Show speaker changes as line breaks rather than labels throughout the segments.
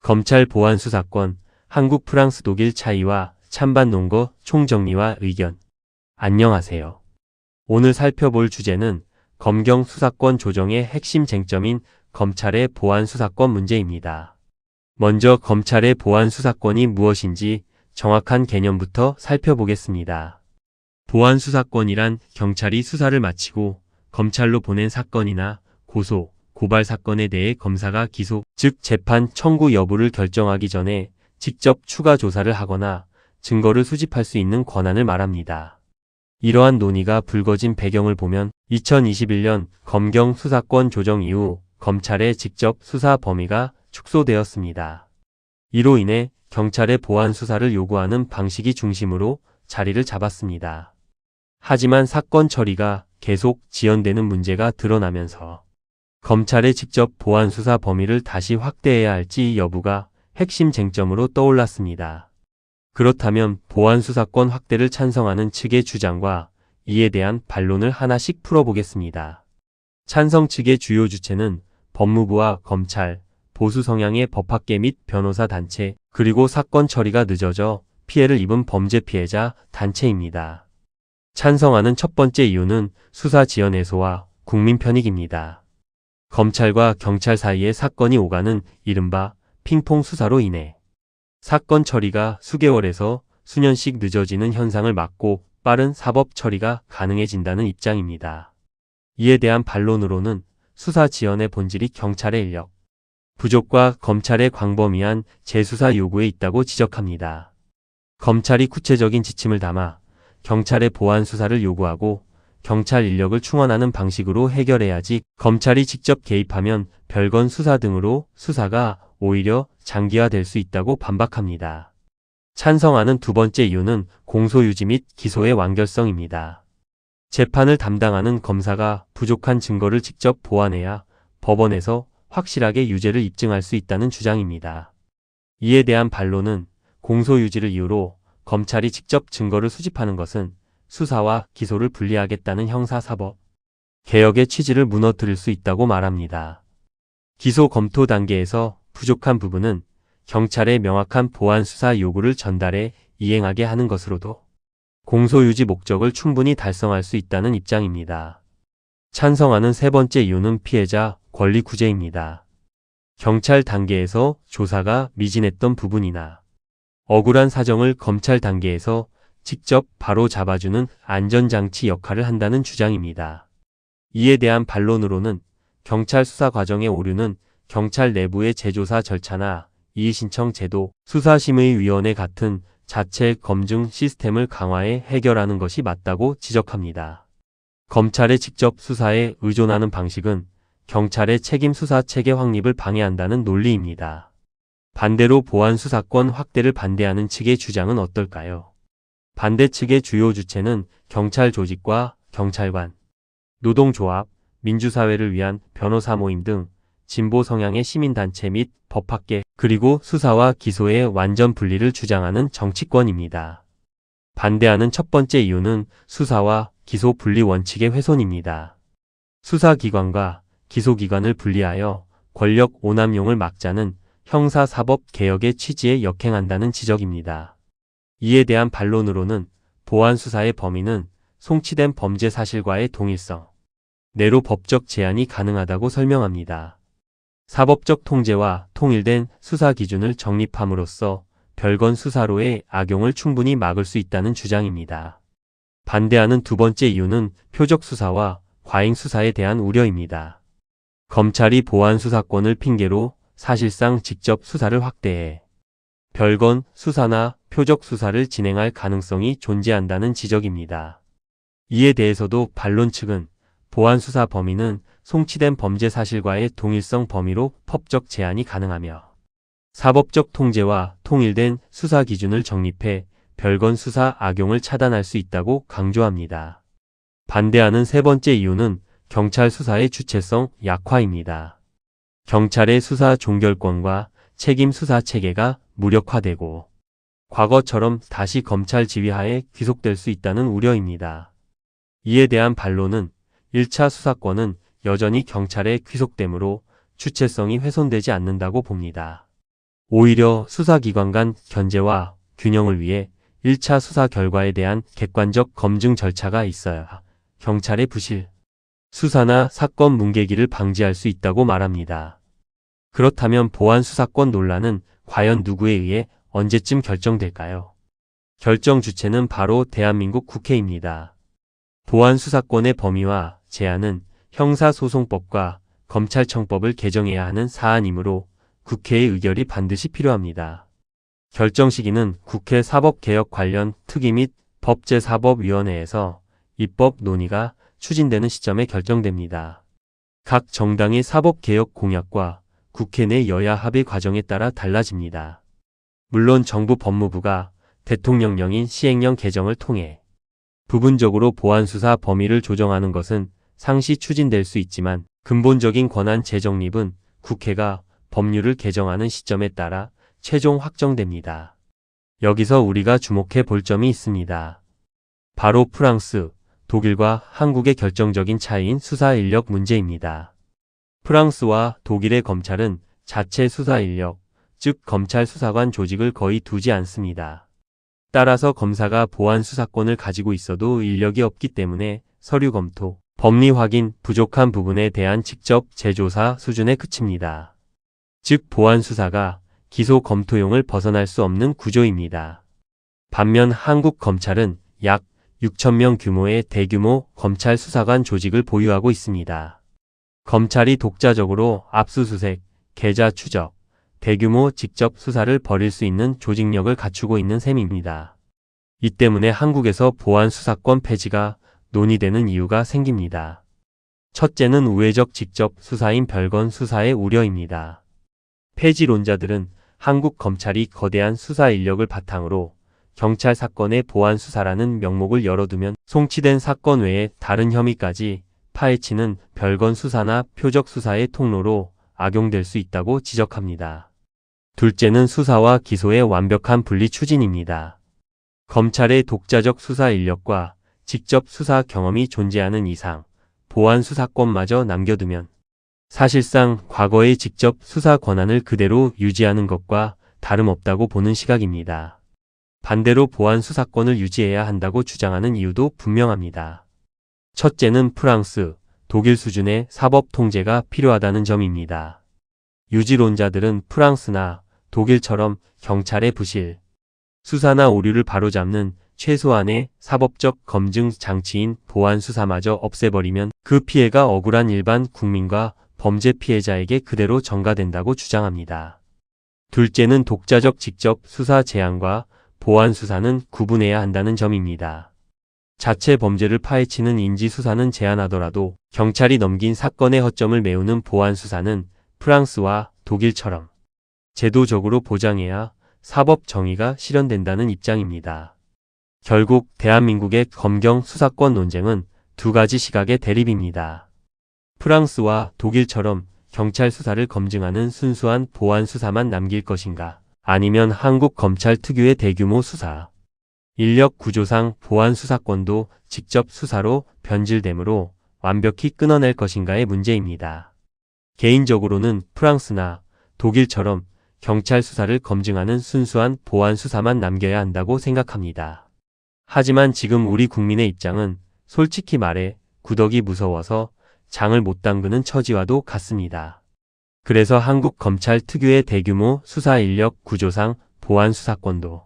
검찰 보안 수사권, 한국, 프랑스, 독일 차이와 찬반 논거 총정리와 의견. 안녕하세요. 오늘 살펴볼 주제는 검경 수사권 조정의 핵심 쟁점인 검찰의 보안 수사권 문제입니다. 먼저 검찰의 보안 수사권이 무엇인지 정확한 개념부터 살펴보겠습니다. 보안 수사권이란 경찰이 수사를 마치고 검찰로 보낸 사건이나 고소, 고발 사건에 대해 검사가 기소, 즉 재판 청구 여부를 결정하기 전에 직접 추가 조사를 하거나 증거를 수집할 수 있는 권한을 말합니다. 이러한 논의가 불거진 배경을 보면 2021년 검경 수사권 조정 이후 검찰의 직접 수사 범위가 축소되었습니다. 이로 인해 경찰의 보안 수사를 요구하는 방식이 중심으로 자리를 잡았습니다. 하지만 사건 처리가 계속 지연되는 문제가 드러나면서 검찰의 직접 보안 수사 범위를 다시 확대해야 할지 여부가 핵심 쟁점으로 떠올랐습니다. 그렇다면 보안 수사권 확대를 찬성하는 측의 주장과 이에 대한 반론을 하나씩 풀어보겠습니다. 찬성 측의 주요 주체는 법무부와 검찰, 보수 성향의 법학계 및 변호사 단체, 그리고 사건 처리가 늦어져 피해를 입은 범죄 피해자 단체입니다. 찬성하는 첫 번째 이유는 수사 지연 해소와 국민 편익입니다. 검찰과 경찰 사이의 사건이 오가는 이른바 핑퐁 수사로 인해 사건 처리가 수개월에서 수년씩 늦어지는 현상을 막고 빠른 사법 처리가 가능해진다는 입장입니다. 이에 대한 반론으로는 수사 지연의 본질이 경찰의 인력 부족과 검찰의 광범위한 재수사 요구에 있다고 지적합니다. 검찰이 구체적인 지침을 담아 경찰의 보안 수사를 요구하고 경찰 인력을 충원하는 방식으로 해결해야지 검찰이 직접 개입하면 별건 수사 등으로 수사가 오히려 장기화될 수 있다고 반박합니다. 찬성하는 두 번째 이유는 공소유지 및 기소의 완결성입니다. 재판을 담당하는 검사가 부족한 증거를 직접 보완해야 법원에서 확실하게 유죄를 입증할 수 있다는 주장입니다. 이에 대한 반론은 공소유지를 이유로 검찰이 직접 증거를 수집하는 것은 수사와 기소를 분리하겠다는 형사사법 개혁의 취지를 무너뜨릴 수 있다고 말합니다. 기소 검토 단계에서 부족한 부분은 경찰의 명확한 보안 수사 요구를 전달해 이행하게 하는 것으로도 공소유지 목적을 충분히 달성할 수 있다는 입장입니다. 찬성하는 세 번째 이유는 피해자 권리 구제입니다. 경찰 단계에서 조사가 미진했던 부분이나 억울한 사정을 검찰 단계에서 직접 바로 잡아주는 안전장치 역할을 한다는 주장입니다. 이에 대한 반론으로는 경찰 수사 과정의 오류는 경찰 내부의 재조사 절차나 이의신청 제도, 수사심의위원회 같은 자체 검증 시스템을 강화해 해결하는 것이 맞다고 지적합니다. 검찰의 직접 수사에 의존하는 방식은 경찰의 책임 수사 체계 확립을 방해한다는 논리입니다. 반대로 보안 수사권 확대를 반대하는 측의 주장은 어떨까요? 반대 측의 주요 주체는 경찰 조직과 경찰관, 노동조합, 민주사회를 위한 변호사 모임 등 진보 성향의 시민단체 및 법학계, 그리고 수사와 기소의 완전 분리를 주장하는 정치권입니다. 반대하는 첫 번째 이유는 수사와 기소 분리 원칙의 훼손입니다. 수사기관과 기소기관을 분리하여 권력 오남용을 막자는 형사사법 개혁의 취지에 역행한다는 지적입니다. 이에 대한 반론으로는 보안 수사의 범위는 송치된 범죄 사실과의 동일성 내로 법적 제한이 가능하다고 설명합니다. 사법적 통제와 통일된 수사 기준을 정립함으로써 별건 수사로의 악용을 충분히 막을 수 있다는 주장입니다. 반대하는 두 번째 이유는 표적 수사와 과잉 수사에 대한 우려입니다. 검찰이 보안 수사권을 핑계로 사실상 직접 수사를 확대해 별건 수사나 표적 수사를 진행할 가능성이 존재한다는 지적입니다. 이에 대해서도 반론 측은 보안 수사 범위는 송치된 범죄 사실과의 동일성 범위로 법적 제한이 가능하며 사법적 통제와 통일된 수사 기준을 정립해 별건 수사 악용을 차단할 수 있다고 강조합니다. 반대하는 세 번째 이유는 경찰 수사의 주체성 약화입니다. 경찰의 수사 종결권과 책임 수사 체계가 무력화되고 과거처럼 다시 검찰 지휘하에 귀속될 수 있다는 우려입니다. 이에 대한 반론은 1차 수사권은 여전히 경찰에 귀속되므로 주체성이 훼손되지 않는다고 봅니다. 오히려 수사기관 간 견제와 균형을 위해 1차 수사 결과에 대한 객관적 검증 절차가 있어야 경찰의 부실 수사나 사건 뭉개기를 방지할 수 있다고 말합니다. 그렇다면 보안 수사권 논란은 과연 누구에 의해 언제쯤 결정될까요? 결정 주체는 바로 대한민국 국회입니다. 보안 수사권의 범위와 제한은 형사소송법과 검찰청법을 개정해야 하는 사안이므로 국회의 의결이 반드시 필요합니다. 결정 시기는 국회 사법개혁 관련 특위 및 법제사법위원회에서 입법 논의가 추진되는 시점에 결정됩니다. 각 정당의 사법개혁 공약과 국회 내 여야 합의 과정에 따라 달라집니다. 물론 정부 법무부가 대통령령인 시행령 개정을 통해 부분적으로 보안수사 범위를 조정하는 것은 상시 추진될 수 있지만 근본적인 권한 재정립은 국회가 법률을 개정하는 시점에 따라 최종 확정됩니다. 여기서 우리가 주목해 볼 점이 있습니다. 바로 프랑스, 독일과 한국의 결정적인 차이인 수사 인력 문제입니다. 프랑스와 독일의 검찰은 자체 수사 인력, 즉 검찰 수사관 조직을 거의 두지 않습니다. 따라서 검사가 보안 수사권을 가지고 있어도 인력이 없기 때문에 서류 검토, 법리 확인, 부족한 부분에 대한 직접 재조사 수준에 그칩니다. 즉 보안 수사가 기소 검토용을 벗어날 수 없는 구조입니다. 반면 한국 검찰은 약 6,000명 규모의 대규모 검찰 수사관 조직을 보유하고 있습니다. 검찰이 독자적으로 압수수색, 계좌 추적, 대규모 직접 수사를 벌일 수 있는 조직력을 갖추고 있는 셈입니다. 이 때문에 한국에서 보안 수사권 폐지가 논의되는 이유가 생깁니다. 첫째는 우회적 직접 수사인 별건 수사의 우려입니다. 폐지론자들은 한국 검찰이 거대한 수사 인력을 바탕으로 경찰 사건의 보안 수사라는 명목을 열어두면 송치된 사건 외에 다른 혐의까지 파헤치는 별건 수사나 표적 수사의 통로로 악용될 수 있다고 지적합니다. 둘째는 수사와 기소의 완벽한 분리 추진입니다. 검찰의 독자적 수사 인력과 직접 수사 경험이 존재하는 이상 보안 수사권마저 남겨두면 사실상 과거의 직접 수사 권한을 그대로 유지하는 것과 다름없다고 보는 시각입니다. 반대로 보안 수사권을 유지해야 한다고 주장하는 이유도 분명합니다. 첫째는 프랑스, 독일 수준의 사법 통제가 필요하다는 점입니다. 유지론자들은 프랑스나 독일처럼 경찰의 부실, 수사나 오류를 바로잡는 최소한의 사법적 검증 장치인 보안 수사마저 없애버리면 그 피해가 억울한 일반 국민과 범죄 피해자에게 그대로 전가된다고 주장합니다. 둘째는 독자적 직접 수사 제한과 보안 수사는 구분해야 한다는 점입니다. 자체 범죄를 파헤치는 인지 수사는 제한하더라도 경찰이 넘긴 사건의 허점을 메우는 보안 수사는 프랑스와 독일처럼 제도적으로 보장해야 사법 정의가 실현된다는 입장입니다. 결국 대한민국의 검경 수사권 논쟁은 두 가지 시각의 대립입니다. 프랑스와 독일처럼 경찰 수사를 검증하는 순수한 보안 수사만 남길 것인가, 아니면 한국 검찰 특유의 대규모 수사, 인력 구조상 보안 수사권도 직접 수사로 변질되므로 완벽히 끊어낼 것인가의 문제입니다. 개인적으로는 프랑스나 독일처럼 경찰 수사를 검증하는 순수한 보안 수사만 남겨야 한다고 생각합니다. 하지만 지금 우리 국민의 입장은 솔직히 말해 구더기 무서워서 장을 못 담그는 처지와도 같습니다. 그래서 한국 검찰 특유의 대규모 수사 인력 구조상 보안 수사권도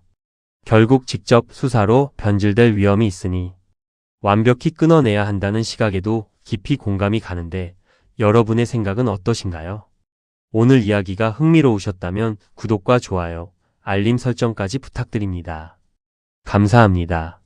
결국 직접 수사로 변질될 위험이 있으니 완벽히 끊어내야 한다는 시각에도 깊이 공감이 가는데 여러분의 생각은 어떠신가요? 오늘 이야기가 흥미로우셨다면 구독과 좋아요, 알림 설정까지 부탁드립니다. 감사합니다.